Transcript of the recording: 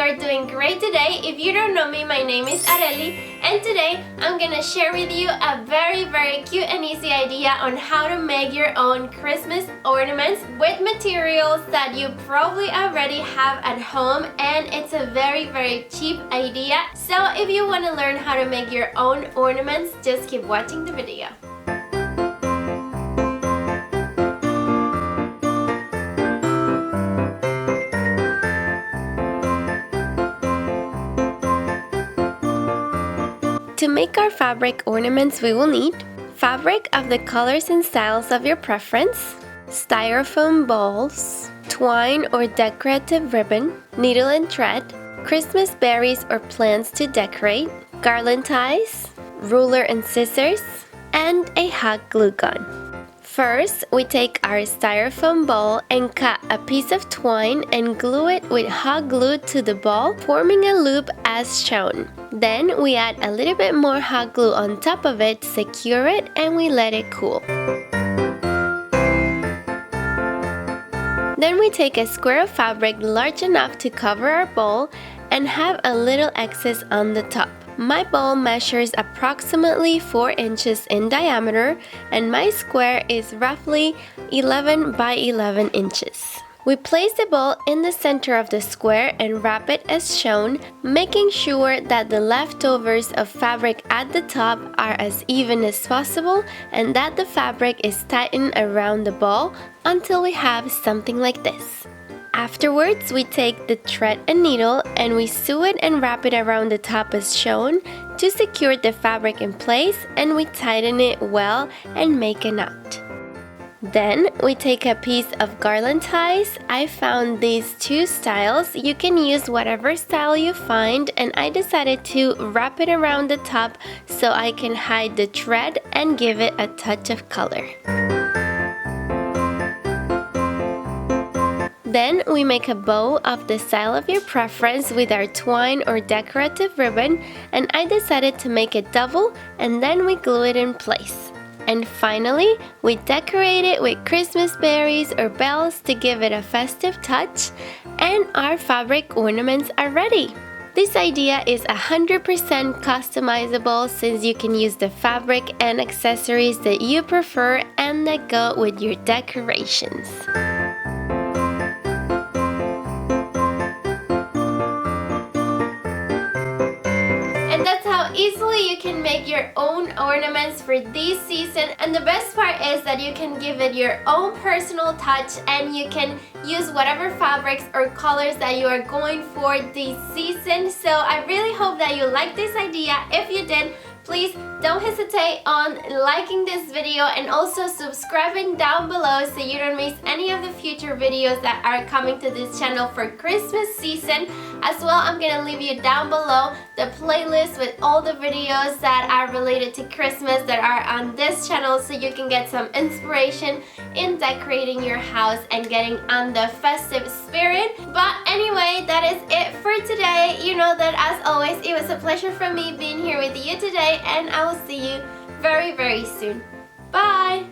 are doing great today. If you don't know me, my name is Areli, and today I'm gonna share with you a very cute and easy idea on how to make your own Christmas ornaments with materials that you probably already have at home, and it's a very cheap idea. So if you want to learn how to make your own ornaments, just keep watching the video. To make our fabric ornaments, we will need fabric of the colors and styles of your preference, styrofoam balls, twine or decorative ribbon, needle and thread, Christmas berries or plants to decorate, garland ties, ruler and scissors, and a hot glue gun. First, we take our styrofoam ball and cut a piece of twine and glue it with hot glue to the ball, forming a loop as shown. Then we add a little bit more hot glue on top of it to secure it, and we let it cool. Then we take a square of fabric large enough to cover our ball and have a little excess on the top. My ball measures approximately 4 inches in diameter, and my square is roughly 11 by 11 inches. We place the ball in the center of the square and wrap it as shown, making sure that the leftovers of fabric at the top are as even as possible and that the fabric is tightened around the ball until we have something like this. Afterwards, we take the thread and needle and we sew it and wrap it around the top as shown to secure the fabric in place, and we tighten it well and make a knot. Then we take a piece of garland ties. I found these two styles. You can use whatever style you find, and I decided to wrap it around the top so I can hide the thread and give it a touch of color. Then we make a bow of the style of your preference with our twine or decorative ribbon, and I decided to make it double, and then we glue it in place. And finally, we decorate it with Christmas berries or bells to give it a festive touch, and our fabric ornaments are ready. This idea is 100% customizable, since you can use the fabric and accessories that you prefer and that go with your decorations. Easily you can make your own ornaments for this season, and the best part is that you can give it your own personal touch, and you can use whatever fabrics or colors that you are going for this season. So I really hope that you like this idea. If you did, please don't hesitate on liking this video and also subscribing down below so you don't miss any of the future videos that are coming to this channel for Christmas season. As well, I'm gonna leave you down below the playlist with all the videos that are related to Christmas that are on this channel, so you can get some inspiration in decorating your house and getting on the festive spirit. But anyway, that is it for today. You know that as always, it was a pleasure for me being here with you today, and I will see you very soon. Bye!